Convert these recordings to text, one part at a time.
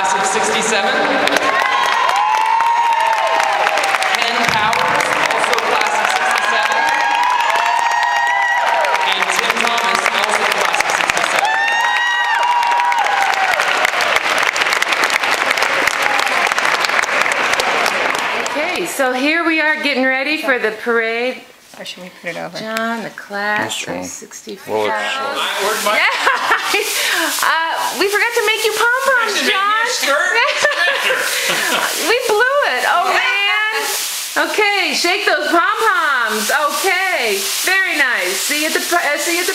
class of '67. Ken Powers, also class of '67. And Tim Thomas, also class of '67. Okay, so here we are getting ready for the parade. Or should we put it over? John, the class of '64. Well, we forgot to make you pom-poms, John. We blew it. Oh, man. Okay, shake those pom-poms. Okay, very nice. See you at the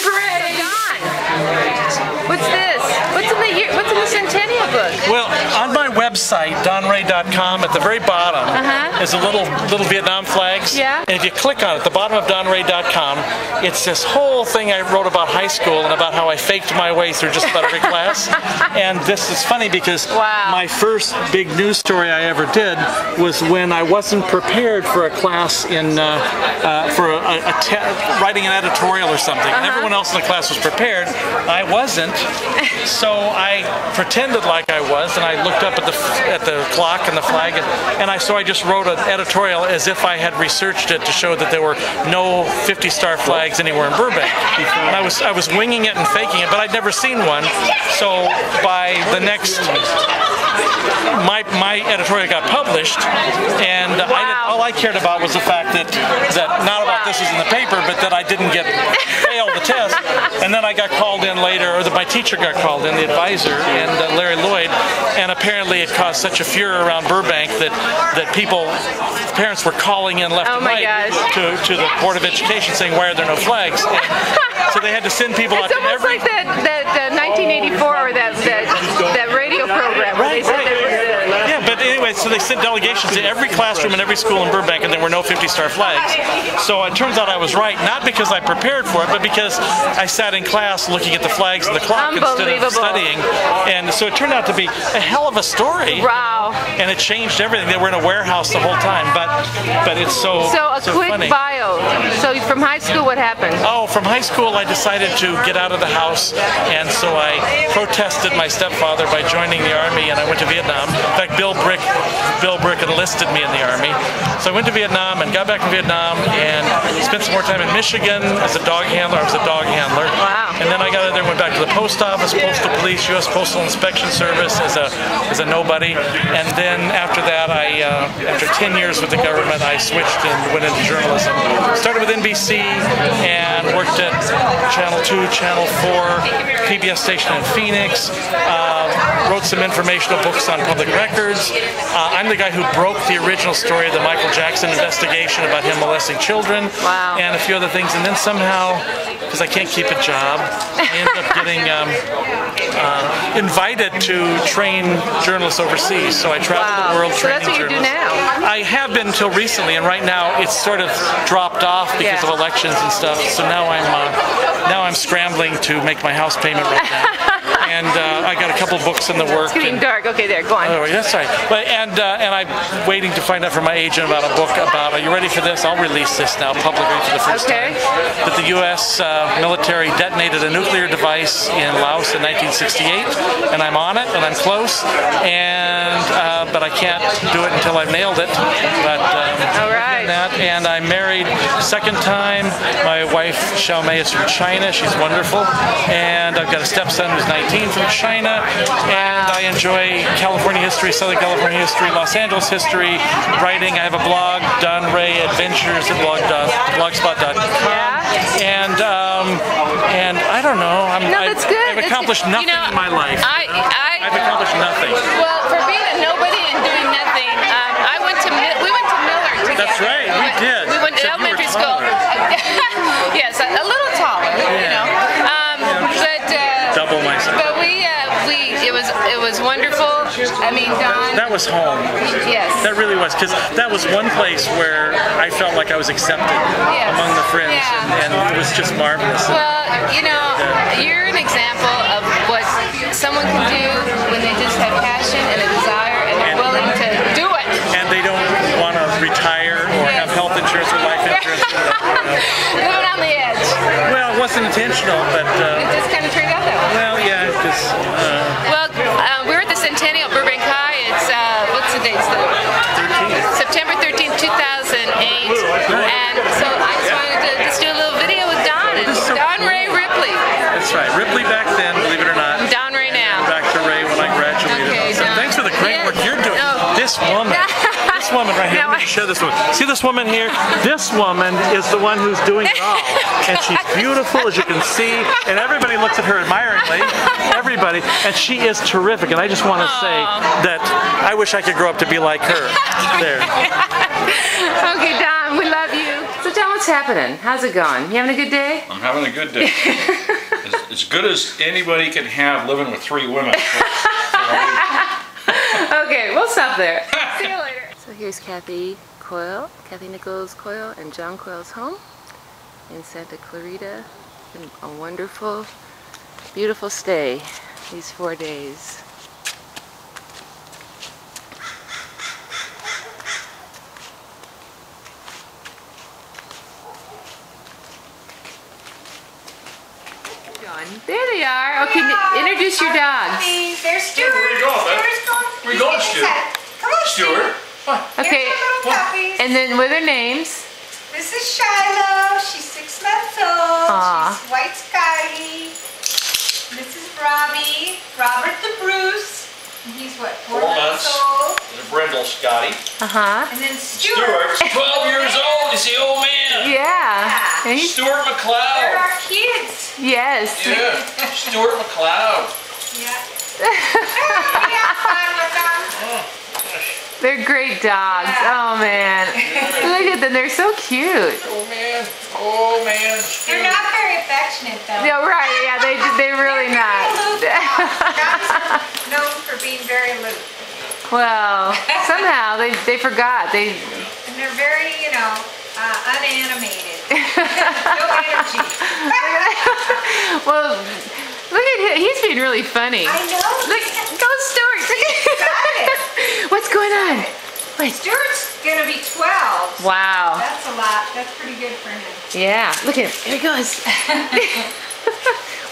parade. John, what's this? What's in the Centennial book? Well, on my website, donray.com, at the very bottom is a little Vietnam flags. Yeah. And if you click on it, at the bottom of donray.com, it's this whole thing I wrote about high school and about how I faked my way through just about every class. And this is funny because my first big news story I ever did was when I wasn't prepared for a class in writing an editorial or something. And everyone else in the class was prepared. I wasn't. So I pretended like I was, and I looked up at the clock and the flag, and I just wrote an editorial as if I had researched it to show that there were no 50-star flags anywhere in Burbank. And I was winging it and faking it, but I'd never seen one. So by the next, my editorial got published, and all I cared about was the fact that not about this was in the paper, but that I didn't fail the test. And then I got called in later, or my teacher got called in, the advisor, and Larry Lloyd, and apparently it caused such a furor around Burbank that parents were calling in left and right to the Board of Education saying, why are there no flags? And so they had to send people out to every... It's almost like that 1984 or that radio program where they said there was yeah, but anyway, so they sent delegations to every classroom in every school in Burbank, and there were no 50-star flags. So it turns out I was right, not because I prepared for it, but because I sat in class looking at the flags and the clock instead of studying. And so it turned out to be a hell of a story. Wow. And it changed everything. They were in a warehouse the whole time, but it's so quick funny. bio. So from high school, what happened? Oh, from high school, I decided to get out of the house, and so I protested my stepfather by joining the Army, and I went to Vietnam. In fact, Bill Brick enlisted me in the Army. So I went to Vietnam and got back from Vietnam and spent some more time in Michigan as a dog handler. I was a dog handler. Wow. And then I got out there and went back to the post office, postal police, U.S. Postal Inspection Service as a nobody. And then after that, after 10 years with the government, I switched and went into journalism. Started with NBC and worked at Channel 2, Channel 4, PBS station in Phoenix. Wrote some informational books on public records. I'm the guy who broke the original story of the Michael Jackson investigation about him molesting children. Wow. And a few other things. And then somehow, because I can't keep a job, I ended up getting invited to train journalists overseas. So I traveled the world training journalists. So that's what you do now? I have been until recently, and right now it's sort of dropped off because of elections and stuff. So now I'm scrambling to make my house payment right now. And I got a couple books in the works. It's getting dark. Okay, there, go on. Oh, that's right. But and I'm waiting to find out from my agent about a book about. Are you ready for this? I'll release this now publicly for the first time. That the U.S. Military detonated a nuclear device in Laos in 1968, and I'm on it, and I'm close, and but I can't do it until I've nailed it. But all right. And I'm married second time. My wife Xiaomei is from China. She's wonderful, and I've got a stepson who's 19 from China, and I enjoy California history, Southern California history, Los Angeles history, writing. I have a blog, Don Ray Adventures at blogspot.com, and I don't know. That's good. I've accomplished nothing in my life. I've accomplished nothing. Well, for being a nobody and doing nothing, we went to Miller together. That's right, we did. We went to elementary school. Yes, a little taller, you know. Double myself. But it was wonderful. I mean, Don. That was home. Yes. That really was, because that was one place where I felt like I was accepted among the friends, and it was just marvelous. Well, you know, you're an example of what someone can do when they just have passion and a desire and they're willing to do it. And they don't want to retire or have health insurance or life insurance. Living on the edge. Well, it wasn't intentional, but it just kind of turned out that way. Well, yeah, because we're at the Centennial Burbank this woman. This woman right here. Let me show this woman. See this woman here? This woman is the one who's doing it all. And she's beautiful, as you can see. And everybody looks at her admiringly. Everybody. And she is terrific. And I just want to say that I wish I could grow up to be like her. There. Okay, Don, we love you. So, Don, what's happening? How's it going? You having a good day? I'm having a good day. As good as anybody can have living with 3 women. Okay, we'll stop there. See you later. So here's Kathy Nichols Coyle, and John Coyle's home in Santa Clarita. It's been a wonderful, beautiful stay these 4 days. There they are. Okay, introduce your dogs. There's Stuart. Where you going, man? Where you going, Stuart? Come on, Stuart. Okay, and then what are their names? This is Shiloh. She's 6 months old. Aw. She's white Scotty. This is Robbie. Robert the Bruce. And he's what, 4 months old. The Brindle Scotty. Uh-huh. And then Stuart. Stuart's 12 years old. He's the old man. Yeah. And he's, Stuart They're McLeod. our kids. yes. Yeah. Stuart McLeod. Yeah. We have fun with them. They're great dogs. Yeah. Oh man. Look at them. They're so cute. Oh man. Oh man. They're not very affectionate though. Yeah, right. Yeah, they're really not. Dogs are known for being very aloof. Well, somehow they forgot. And they're very, unanimated. No energy. Well, look at him. He's being really funny. I know. Look, go Stuart. What's going on? Wait. Stuart's gonna be 12. Wow. That's a lot. That's pretty good for him. Yeah. Look at him. Here he goes.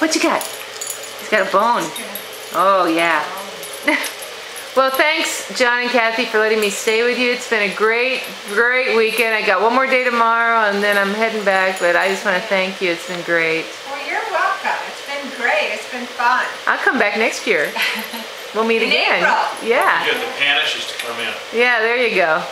What you got? He's got a bone. Oh yeah. Well, thanks, John and Kathy, for letting me stay with you. It's been a great, great weekend. I got one more day tomorrow, and then I'm heading back, but I just want to thank you. It's been great. Well, you're welcome. It's been great. It's been fun. I'll come back next year. We'll meet In again. April. Yeah. Get the Panishes to come in. Yeah, there you go.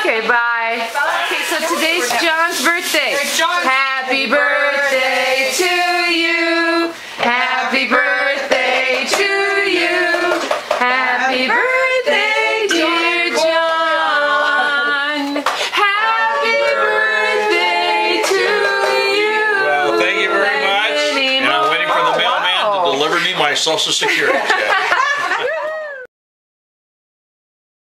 Okay, bye. Okay, so today's John's birthday. Happy birthday to you. Happy birthday to you. Happy birthday, dear John. Happy birthday to you. Well, thank you very much. And I'm waiting for the mailman to deliver me my Social Security check.